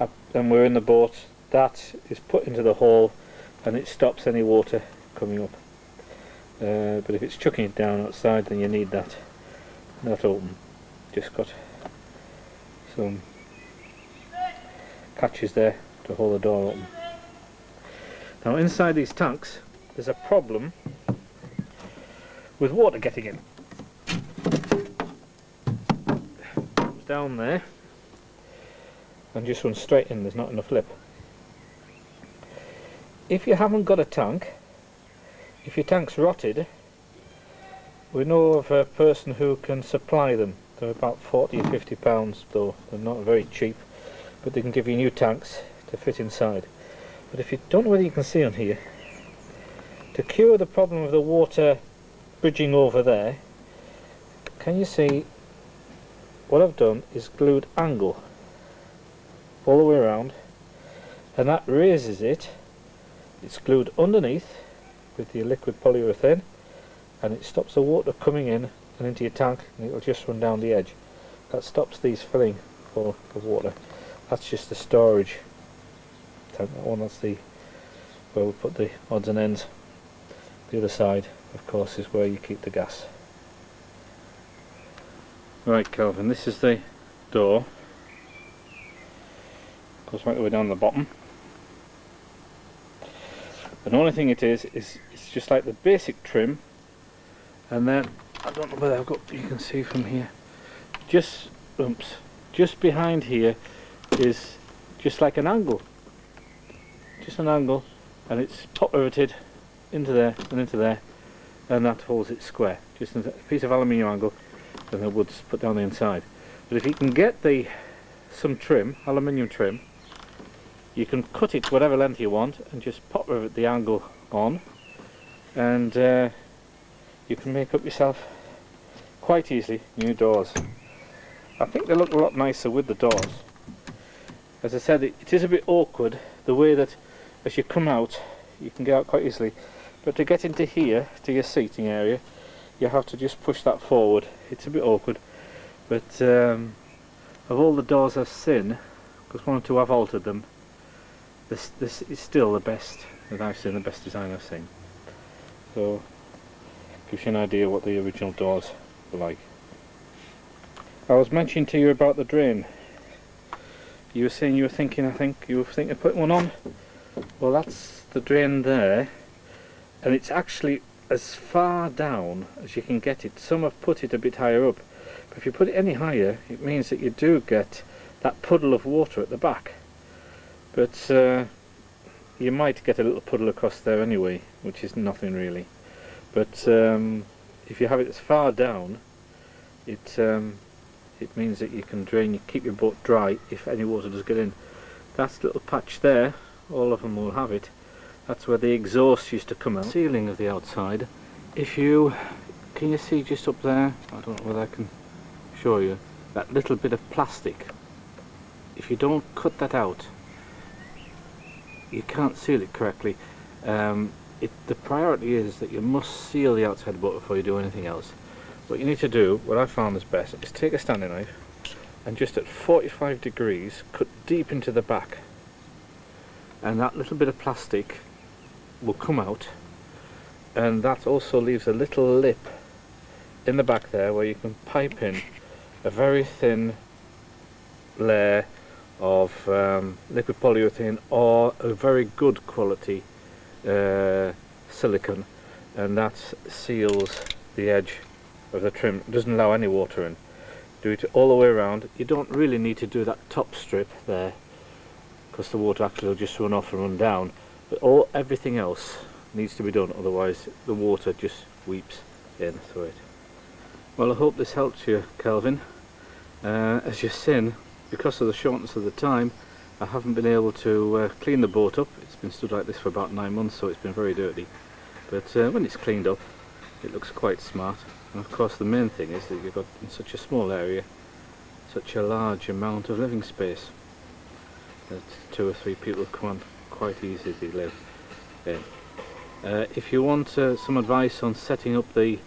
up and we're in the boat, that is put into the hole and it stops any water coming up. But if it's chucking it down outside, then you need that not open. Just got some catches there to hold the door open. Now inside these tanks there's a problem with water getting in. It's down there and just runs straight in, there's not enough lip. If you haven't got a tank, if your tank's rotted, we know of a person who can supply them. They're about 40 or 50 pounds though, they're not very cheap, but they can give you new tanks to fit inside. But if you don't know whether you can see on here, to cure the problem of the water bridging over there, can you see what I've done is glued angle all the way around, and that raises it. It's glued underneath with the liquid polyurethane, and it stops the water coming in and into your tank, and it'll just run down the edge. That stops these filling full of water. That's just the storage tank. That one, that's the where we put the odds and ends. The other side, of course, is where you keep the gas. Right, Kelvin, this is the door. Goes right the way down the bottom. The only thing it is it's just like the basic trim, and then I don't know whether I've got, you can see from here, just behind here is just like an angle, just an angle, and it's pop riveted into there and into there, and that holds it square. Just a piece of aluminium angle, and the wood's put down the inside. But if you can get some trim, aluminium trim, you can cut it to whatever length you want and just pop rivet the angle on, and you can make up yourself quite easily new doors. I think they look a lot nicer with the doors. As I said, it is a bit awkward the way that as you come out you can get out quite easily, but to get into here to your seating area you have to just push that forward. It's a bit awkward, but of all the doors I've seen, because one or two I've altered them, this is still the best that I've seen, the best design I've seen. So gives you an idea what the original doors were like. I was mentioning to you about the drain. You were saying you were thinking, I think you were thinking of putting one on. Well, that's the drain there, and it's actually as far down as you can get it. Some have put it a bit higher up, but if you put it any higher it means that you do get that puddle of water at the back. But you might get a little puddle across there anyway, which is nothing really. But if you have it as far down, it means that you can drain, you keep your boat dry if any water does get in. That little patch there, all of them will have it. That's where the exhaust used to come out. Ceiling of the outside. If you can you see just up there? I don't know whether I can show you that little bit of plastic. If you don't cut that out, you can't seal it correctly. The priority is that you must seal the outside of the boat before you do anything else. What you need to do, what I found is best, is take a standing knife and just at 45 degrees cut deep into the back, and that little bit of plastic will come out, and that also leaves a little lip in the back there where you can pipe in a very thin layer of liquid polyurethane or a very good quality silicone, and that seals the edge of the trim. It doesn't allow any water in. Do it all the way around. You don't really need to do that top strip there because the water actually will just run off and run down, but everything else needs to be done, otherwise the water just weeps in through it. Well, I hope this helps you, Kelvin. As you've seen, because of the shortness of the time, I haven't been able to clean the boat up. It's been stood like this for about 9 months, so it's been very dirty, but when it's cleaned up it looks quite smart. And of course the main thing is that you've got in such a small area such a large amount of living space that 2 or 3 people can quite easily live in. If you want some advice on setting up the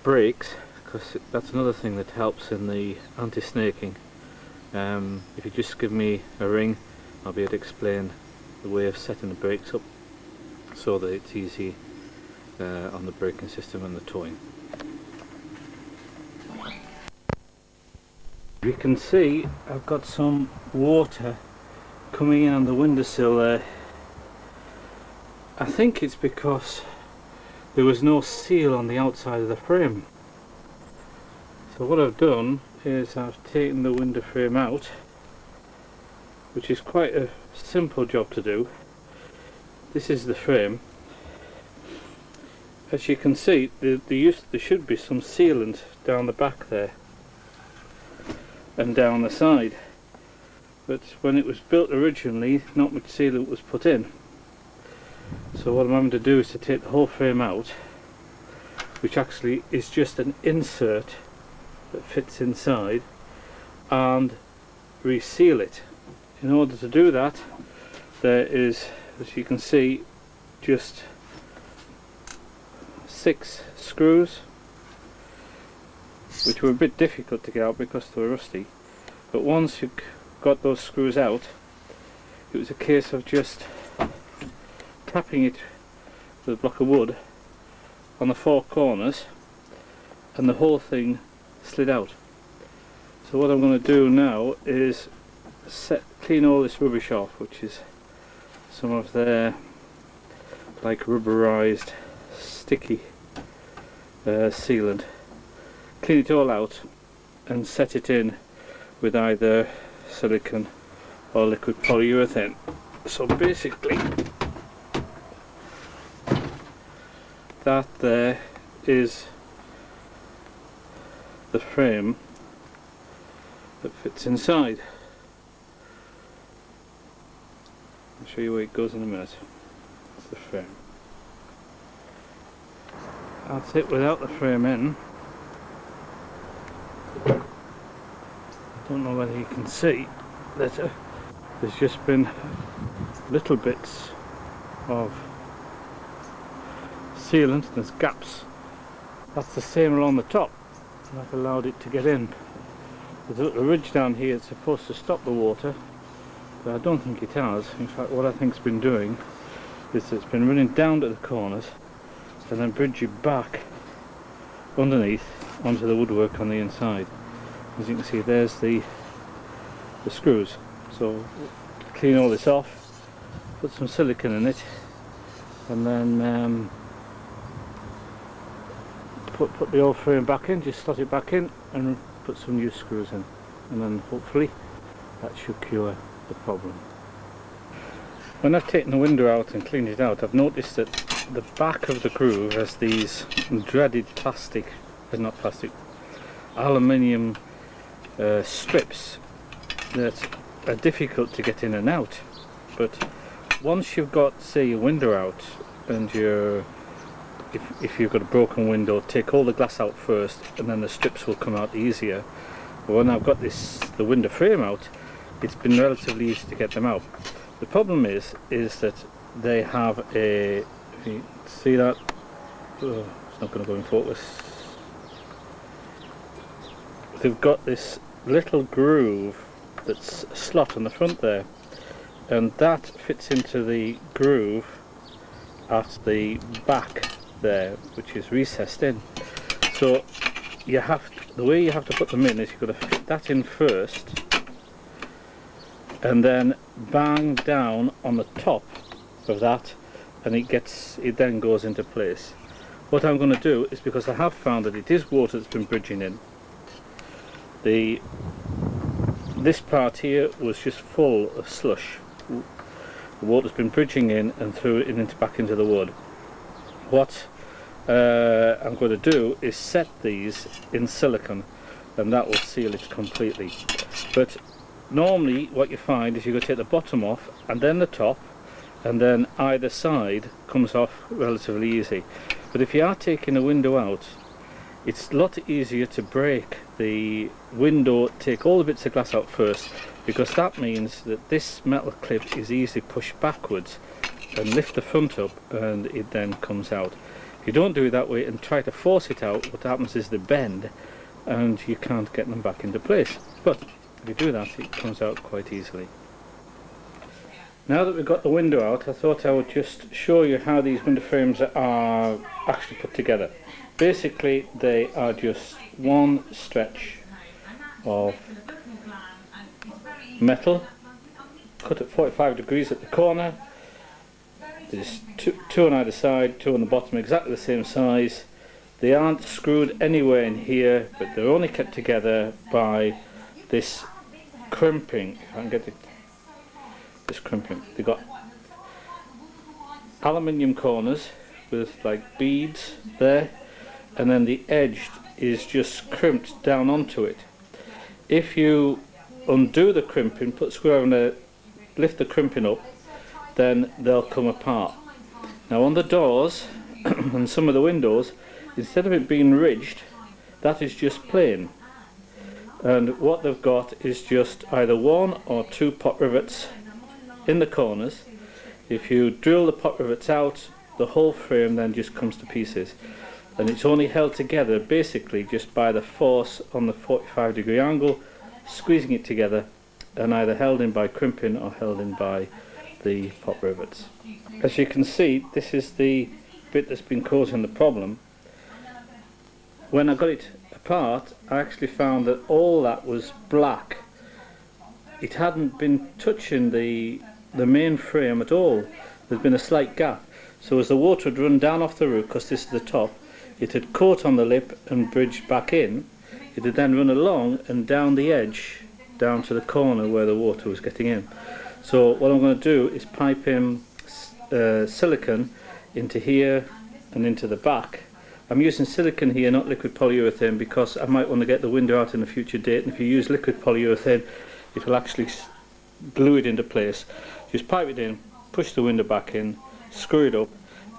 brakes, because that's another thing that helps in the anti-snaking, If you just give me a ring, I'll be able to explain the way of setting the brakes up so that it's easy on the braking system and the towing. You can see I've got some water coming in on the windowsill there. I think it's because there was no seal on the outside of the frame. So what I've done is I've taken the window frame out, which is quite a simple job to do. This is the frame. As you can see, there should be some sealant down the back there and down the side, but when it was built originally, not much sealant was put in. So what I'm having to do is to take the whole frame out, which actually is just an insert that fits inside, and reseal it. In order to do that, there is, as you can see, just 6 screws, which were a bit difficult to get out because they were rusty. But once you got those screws out, it was a case of just tapping it with a block of wood on the 4 corners, and the whole thing slid out. So what I'm going to do now is clean all this rubbish off, which is some of their like rubberized sticky sealant. Clean it all out and set it in with either silicone or liquid polyurethane. So basically that there is the frame that fits inside. I'll show you where it goes in a minute. That's the frame. That's it without the frame in. I don't know whether you can see that there's just been little bits of sealant. There's gaps. That's the same along the top, and I've allowed it to get in. There's a little ridge down here. It's supposed to stop the water, but I don't think it has. In fact, what I think it's been doing is it's been running down to the corners and then bridging back underneath onto the woodwork on the inside. As you can see, there's the screws. So clean all this off, put some silicone in it, and then put the old frame back in, just slot it back in and put some new screws in, and then hopefully that should cure the problem. When I've taken the window out and cleaned it out, I've noticed that the back of the groove has these dreaded aluminium strips that are difficult to get in and out. But once you've got, say, your window out, and if you've got a broken window, take all the glass out first and then the strips will come out easier. But when I've got the window frame out, it's been relatively easy to get them out. The problem is that they have a, if you see that, oh, it's not going to go in focus. They've got this little groove that's a slot on the front there, and that fits into the groove at the back there, which is recessed in. So the way you have to put them in is you've got to fit that in first, and then bang down on the top of that, and it then goes into place. What I'm going to do is, because I have found that it is water that's been bridging in, this part here was just full of slush. The water's been bridging in and through it and back into the wood. What I'm going to do is set these in silicone, and that will seal it completely. But normally what you find is you're going to take the bottom off and then the top, and then either side comes off relatively easy. But if you are taking a window out, it's a lot easier to break the window, take all the bits of glass out first, because that means that this metal clip is easily pushed backwards and lift the front up, and it then comes out. If you don't do it that way and try to force it out, what happens is they bend and you can't get them back into place. But If you do that, it comes out quite easily. Now that we've got the window out, I thought I would just show you how these window frames are actually put together. Basically, they are just one stretch of metal cut at 45 degrees at the corner. There's two on either side, two on the bottom, exactly the same size. They aren't screwed anywhere in here, but they're only kept together by this crimping. If I can get this crimping. They've got aluminium corners with like beads there, and then the edge is just crimped down onto it. If you undo the crimping, put a screwdriver in there, lift the crimping up, then they'll come apart. Now on the doors and some of the windows, instead of it being ridged, that is just plain. And what they've got is just either one or two pot rivets in the corners. If you drill the pot rivets out, the whole frame then just comes to pieces. And it's only held together basically just by the force on the 45-degree angle, squeezing it together, and either held in by crimping or held in by the pot rivets. As you can see, this is the bit that's been causing the problem. When I got it apart, I actually found that all that was black. It hadn't been touching the main frame at all. There's been a slight gap. So as the water had run down off the roof, because this is the top, it had caught on the lip and bridged back in. It had then run along and down the edge, down to the corner where the water was getting in. So what I'm going to do is pipe in silicone into here and into the back. I'm using silicone here, not liquid polyurethane, because I might want to get the window out in a future date, and if you use liquid polyurethane it will actually glue it into place. Just pipe it in, push the window back in, screw it up,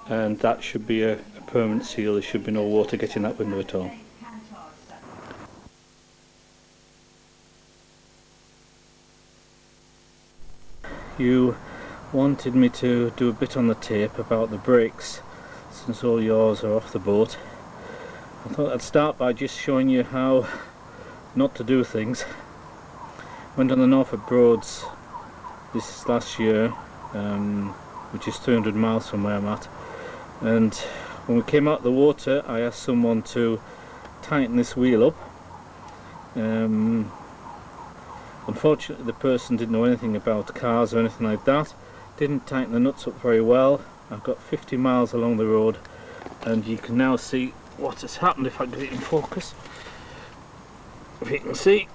and that should be a permanent seal. There should be no water getting that window at all. You wanted me to do a bit on the tape about the brakes, since all yours are off the boat. I thought I'd start by just showing you how not to do things. Went on the Norfolk Broads this last year, which is 300 miles from where I'm at, and when we came out of the water I asked someone to tighten this wheel up. Unfortunately the person didn't know anything about cars or anything like that, didn't tighten the nuts up very well. I've got 50 miles along the road, and you can now see what has happened if I get it in focus. If you can see,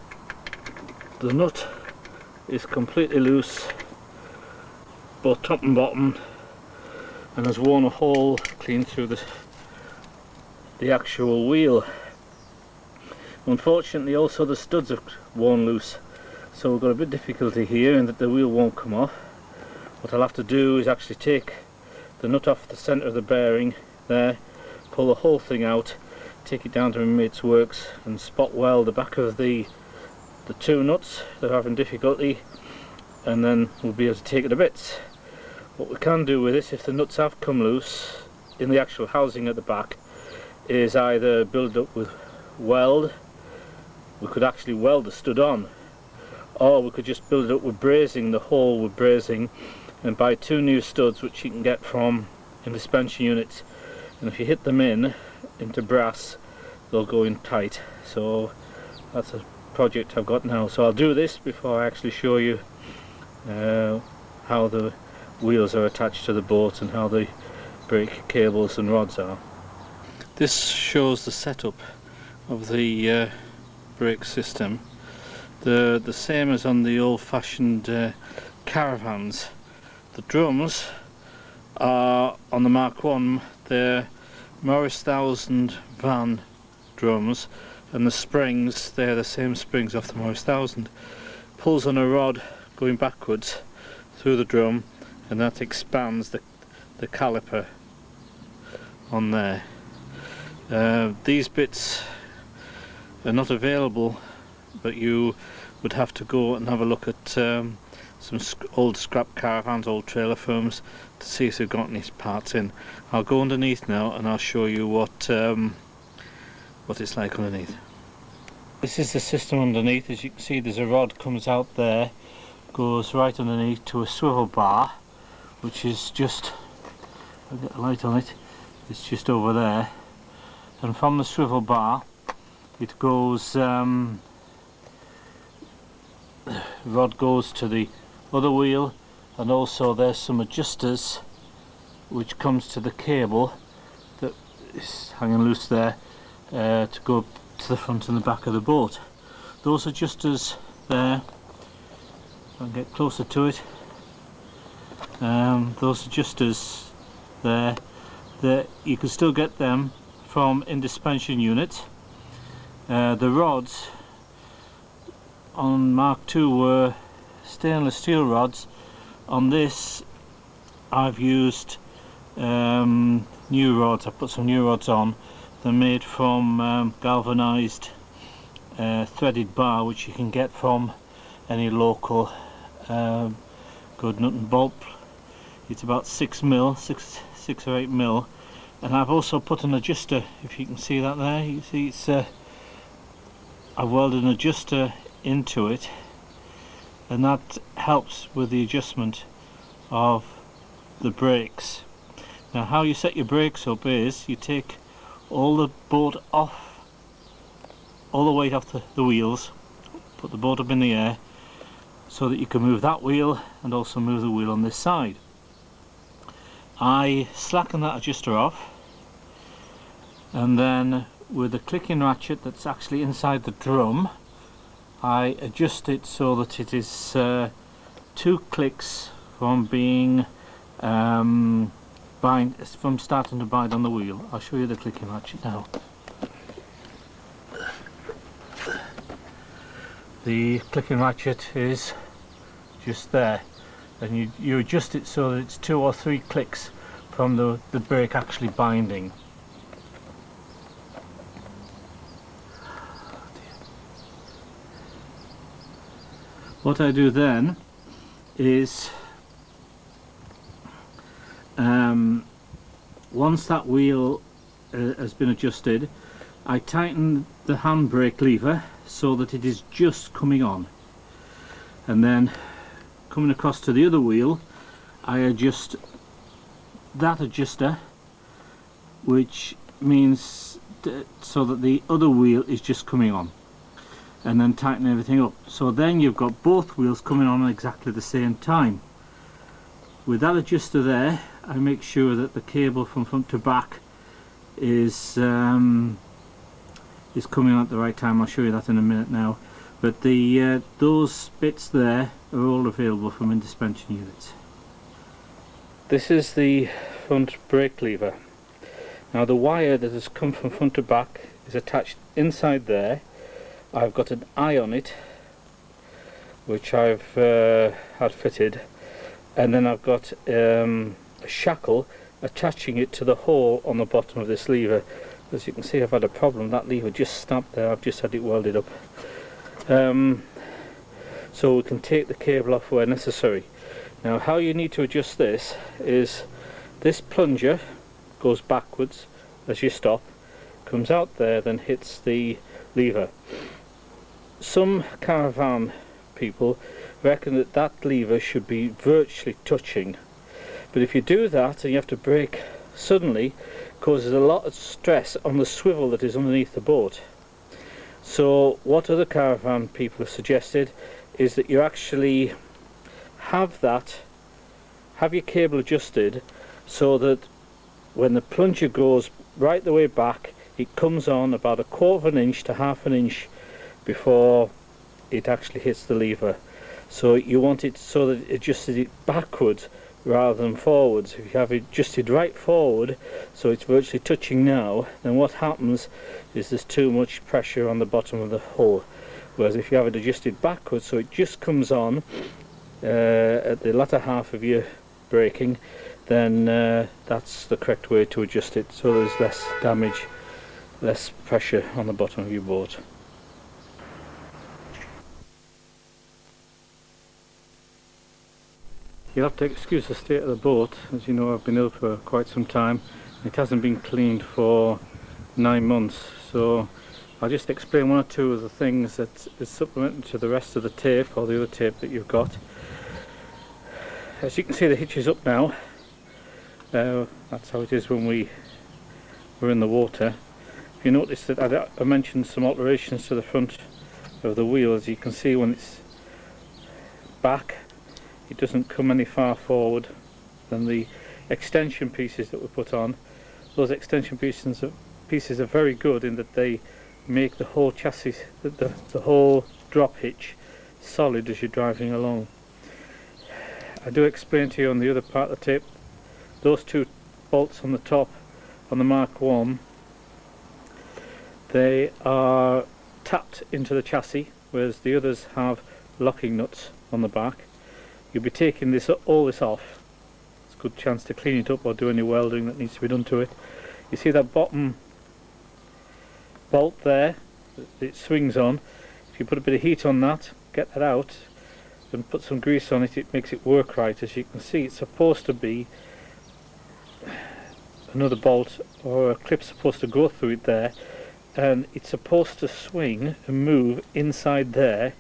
the nut is completely loose, both top and bottom, and has worn a hole clean through the actual wheel. Unfortunately also the studs have worn loose, so we've got a bit of difficulty here in that the wheel won't come off. What I'll have to do is actually take the nut off the centre of the bearing there, pull the whole thing out, take it down to my mate's works and spot weld the back of the two nuts that are having difficulty, and then we'll be able to take it to bits. What we can do with this, if the nuts have come loose in the actual housing at the back, is either build it up with weld. We could actually weld the stud on, or we could just build it up with brazing, the hole with brazing, and buy two new studs which you can get from in suspension units, and if you hit them into brass, they'll go in tight. So that's a project I've got now. So I'll do this before I actually show you how the wheels are attached to the boat and how the brake cables and rods are. This shows the setup of the brake system. The same as on the old-fashioned caravans. The drums are on the Mark 1, they're Morris 1000 van drums, and the springs, they're the same springs off the Morris 1000. Pulls on a rod going backwards through the drum, and that expands the caliper on there. These bits are not available, but you would have to go and have a look at some old scrap caravans, old trailer firms, to see if they've got any parts in. I'll go underneath now and I'll show you what it's like underneath. This is the system underneath. As you can see, there's a rod comes out there, goes right underneath to a swivel bar, which is just, I'll get a light on it, it's just over there, and from the swivel bar it goes, rod goes to the other wheel, and also there's some adjusters which comes to the cable that is hanging loose there, to go to the front and the back of the boat. Those adjusters there, if I can get closer to it, those adjusters there, you can still get them from in suspension units. The rods on Mark II were stainless steel rods. On this I've used new rods. I put some new rods on. They're made from galvanized threaded bar, which you can get from any local good nut and bolt. It's about 6 or 8 mil, and I've also put an adjuster. If you can see that there, you see it's I've welded an adjuster into it, and that helps with the adjustment of the brakes. Now, how you set your brakes up is you take all the boat off, all the weight off the wheels, put the boat up in the air so that you can move that wheel and also move the wheel on this side. I slacken that adjuster off, and then with the clicking ratchet that's actually inside the drum, I adjust it so that it is 2 clicks from being from starting to bind on the wheel. I'll show you the clicking ratchet now. The clicking ratchet is just there, and you adjust it so that it's 2 or 3 clicks from the brake actually binding. What I do then is, once that wheel has been adjusted, I tighten the handbrake lever so that it is just coming on, and then coming across to the other wheel I adjust that adjuster, which means so that the other wheel is just coming on, and then tighten everything up. So then you've got both wheels coming on at exactly the same time. With that adjuster there, I make sure that the cable from front to back is coming on at the right time. I'll show you that in a minute now. But the those bits there are all available from in suspension units. This is the front brake lever. Now, the wire that has come from front to back is attached inside there. I've got an eye on it, which I've had fitted, and then I've got a shackle attaching it to the hole on the bottom of this lever. As you can see, I've had a problem. That lever just snapped there. I've just had it welded up. So we can take the cable off where necessary. Now, how you need to adjust this is this plunger goes backwards as you stop, comes out there, then hits the lever. Some caravan people reckon that that lever should be virtually touching, but if you do that and you have to brake suddenly, it causes a lot of stress on the swivel that is underneath the boat. So what other caravan people have suggested is that you actually have your cable adjusted so that when the plunger goes right the way back, it comes on about 1/4 inch to 1/2 inch before it actually hits the lever. So you want it so that it adjusts it backwards rather than forwards. If you have it adjusted right forward, so it's virtually touching now, then what happens is there's too much pressure on the bottom of the hull. Whereas if you have it adjusted backwards, so it just comes on at the latter half of your braking, then that's the correct way to adjust it, so there's less damage, less pressure on the bottom of your boat. You'll have to excuse the state of the boat. As you know, I've been ill for quite some time. It hasn't been cleaned for 9 months, so I'll just explain one or two of the things that is supplemented to the rest of the tape, or the other tape that you've got. As you can see, the hitch is up now. That's how it is when we're in the water. If you notice that I mentioned some alterations to the front of the wheel. As you can see, when it's back, it doesn't come any far forward than the extension pieces that we put on. Those extension pieces are very good in that they make the whole chassis, the whole drop hitch, solid as you're driving along. I do explain to you on the other part of the tape, those two bolts on the top on the Mark 1, they are tapped into the chassis, whereas the others have locking nuts on the back. You'll be taking all this off. It's a good chance to clean it up or do any welding that needs to be done to it. You see that bottom bolt there, it swings on. If you put a bit of heat on that, get that out and put some grease on it, it makes it work right. As you can see, it's supposed to be another bolt or a clip supposed to go through it there, and it's supposed to swing and move inside there,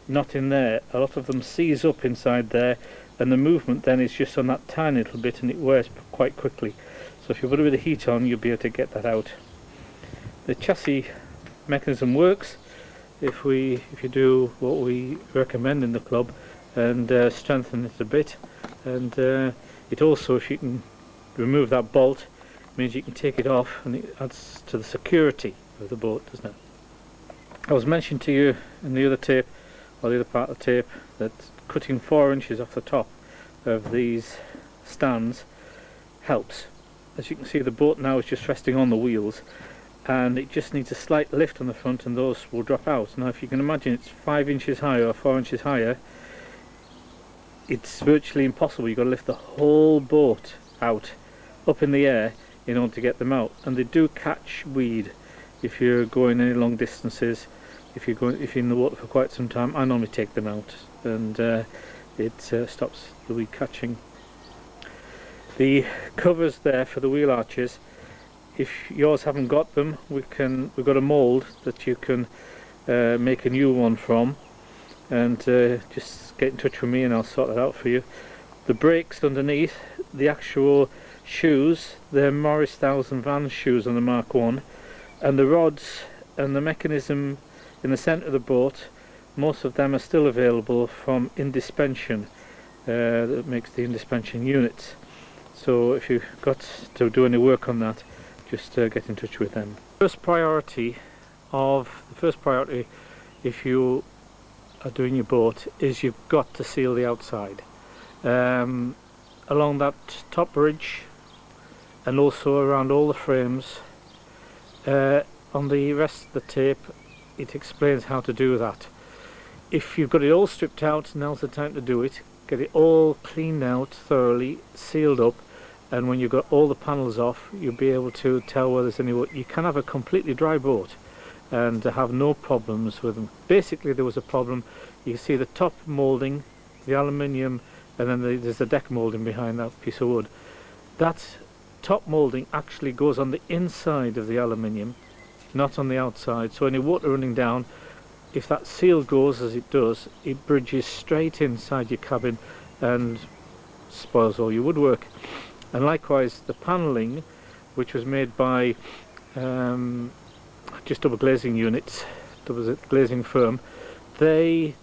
not in there. A lot of them seize up inside there, and the movement then is just on that tiny little bit, and it wears quite quickly. So if you put a bit of heat on, you'll be able to get that out. The chassis mechanism works if you do what we recommend in the club and strengthen it a bit, and it also, if you can remove that bolt, means you can take it off, and it adds to the security of the boat, doesn't it? I was mentioning to you in the other tape, or the other part of the tape, that cutting 4 inches off the top of these stands helps. As you can see, the boat now is just resting on the wheels, and it just needs a slight lift on the front and those will drop out. Now if you can imagine, it's 5 inches higher or 4 inches higher, it's virtually impossible. You've got to lift the whole boat out up in the air in order to get them out, and they do catch weed if you're going any long distances. If you're in the water for quite some time, I normally take them out, and it stops the weed catching. The covers there for the wheel arches, if yours haven't got them, we've got a mould that you can make a new one from, and just get in touch with me and I'll sort that out for you. The brakes underneath, the actual shoes, they're Morris 1000 Vans shoes on the Mark 1, and the rods and the mechanism in the centre of the boat, most of them are still available from Indispension, that makes the Indispension units. So if you've got to do any work on that, just get in touch with them. The first priority if you are doing your boat is you've got to seal the outside. Along that top ridge and also around all the frames. On the rest of the tape it explains how to do that. If you've got it all stripped out, now's the time to do it. Get it all cleaned out thoroughly, sealed up, and when you've got all the panels off, you'll be able to tell whether there's any water. You can have a completely dry boat and have no problems with them. Basically there was a problem. You can see the top moulding, the aluminium, and then there's the deck moulding behind that piece of wood. That top moulding actually goes on the inside of the aluminium, not on the outside, so any water running down, if that seal goes as it does, it bridges straight inside your cabin and spoils all your woodwork. And likewise the panelling, which was made by just double glazing units, double glazing firm, they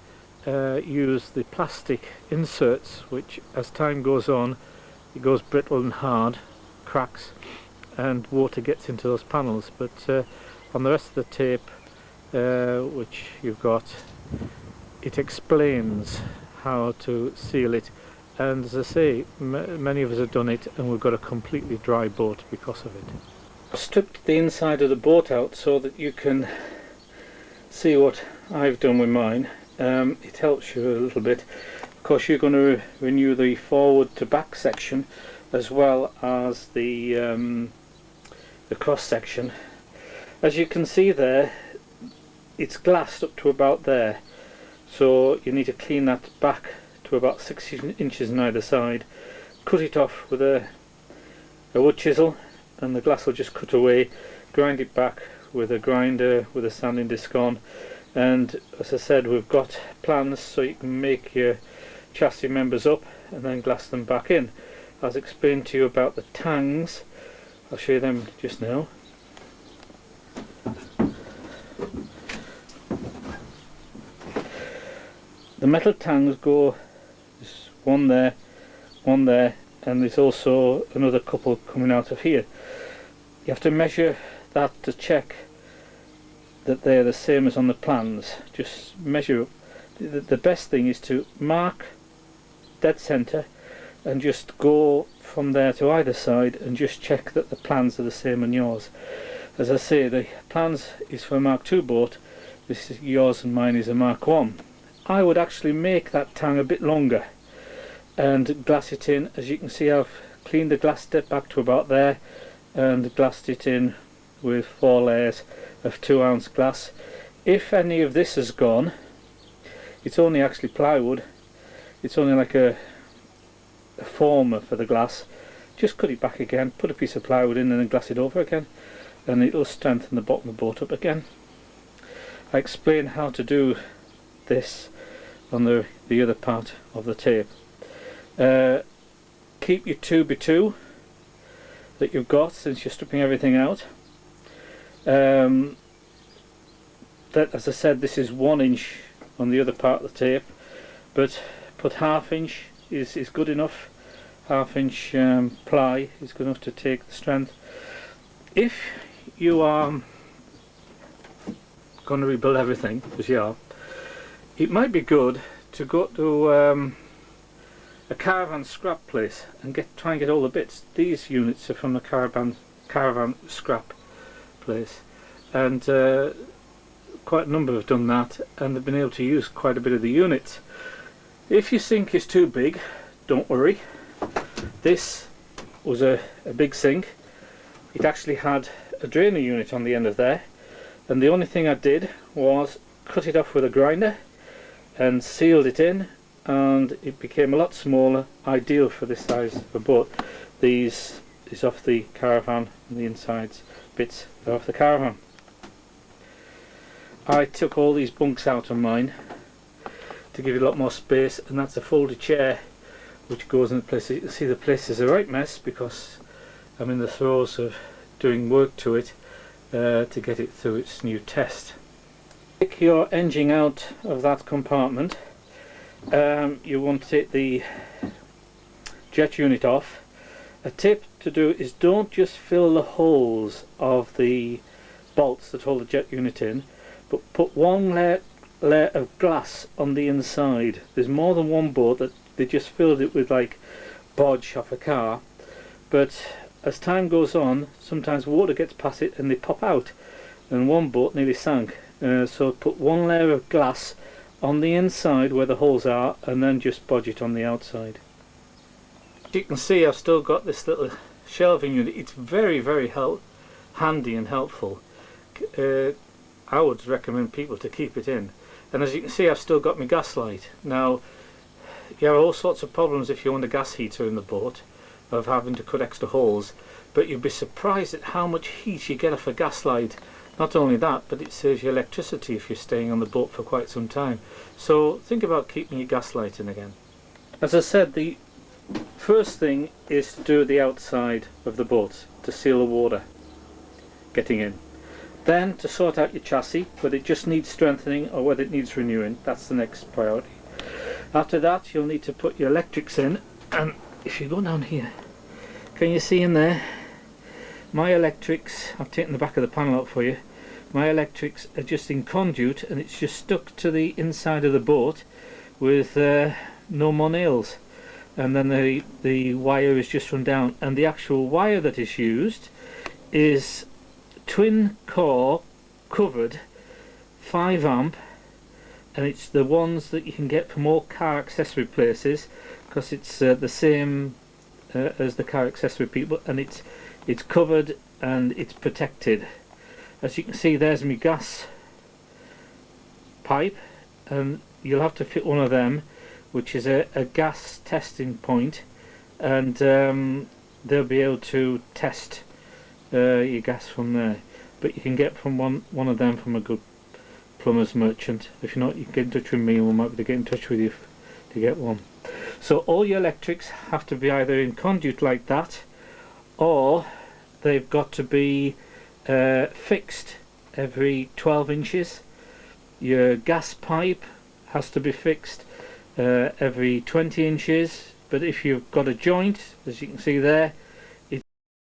use the plastic inserts, which as time goes on it goes brittle and hard, cracks, and water gets into those panels. But on the rest of the tape which you've got, it explains how to seal it, and as I say, many of us have done it and we've got a completely dry boat because of it. I've stripped the inside of the boat out so that you can see what I've done with mine. It helps you a little bit. Of course you're going to renew the forward to back section as well as the cross section. As you can see there, it's glassed up to about there, so you need to clean that back to about 6 inches on either side. Cut it off with a wood chisel and the glass will just cut away. Grind it back with a grinder with a sanding disc on, and as I said, we've got plans so you can make your chassis members up and then glass them back in. As explained to you about the tangs, I'll show you them just now. The metal tangs go, there's one there, and there's also another couple coming out of here. You have to measure that to check that they're the same as on the plans. Just measure up. The best thing is to mark dead centre and just go from there to either side and just check that the plans are the same on yours. As I say, the plans is for a Mark II boat. This is yours and mine is a Mark I. I would actually make that tang a bit longer and glass it in. As you can see, I've cleaned the glass step back to about there and glassed it in with 4 layers of 2-ounce glass. If any of this has gone, it's only actually plywood, it's only like a former for the glass. Just cut it back again, put a piece of plywood in and then glass it over again, and it'll strengthen the bottom of the boat up again. I explain how to do this on the other part of the tape. Keep your 2x2 that you've got since you're stripping everything out. That, as I said, this is 1 inch on the other part of the tape, but put 1/2 inch is good enough. 1/2 inch ply is good enough to take the strength. If you are going to rebuild everything, as you are, it might be good to go to a caravan scrap place and try and get all the bits. These units are from the caravan scrap place, and quite a number have done that, and they've been able to use quite a bit of the units. If your sink is too big, don't worry. This was a big sink. It actually had a drainer unit on the end of there, and the only thing I did was cut it off with a grinder and sealed it in, and it became a lot smaller, ideal for this size of a boat. These is off the caravan, and the insides bits are off the caravan. I took all these bunks out of mine to give it a lot more space, and that's a folded chair which goes in place. You can see the place is a right mess because I'm in the throes of doing work to it to get it through its new test. Take your engine out of that compartment. You want to take the jet unit off. A tip to do is don't just fill the holes of the bolts that hold the jet unit in, but put one layer of glass on the inside. There's more than one boat that they just filled it with like bodge off a car, but as time goes on sometimes water gets past it and they pop out, and one boat nearly sank. So put one layer of glass on the inside where the holes are and then just bodge it on the outside. You can see I've still got this little shelving unit. It's very handy and helpful. I would recommend people to keep it in. And as you can see, I've still got my gas light. Now you have all sorts of problems if you want a gas heater in the boat of having to cut extra holes, but you'd be surprised at how much heat you get off a gas light. Not only that, but it saves you electricity if you're staying on the boat for quite some time. So think about keeping your gas light in again. As I said, the first thing is to do the outside of the boat to seal the water getting in. Then to sort out your chassis, whether it just needs strengthening or whether it needs renewing. That's the next priority. After that, you'll need to put your electrics in, and if you go down here, can you see in there? My electrics, I've taken the back of the panel out for you. My electrics are just in conduit, and it's just stuck to the inside of the boat with no more nails, and then the wire is just run down, and the actual wire that is used is twin core covered 5 amp, and it's the ones that you can get from all car accessory places, because it's the same as the car accessory people, and it's covered and it's protected. As you can see, there's my gas pipe, and you'll have to fit one of them, which is a gas testing point, and they'll be able to test your gas from there. but you can get from one of them from a good plumber's merchant. If you're not, you can get in touch with me and we might be able to get in touch with you to get one. So all your electrics have to be either in conduit like that, or they've got to be fixed every 12 inches. Your gas pipe has to be fixed every 20 inches, but if you've got a joint, as you can see there,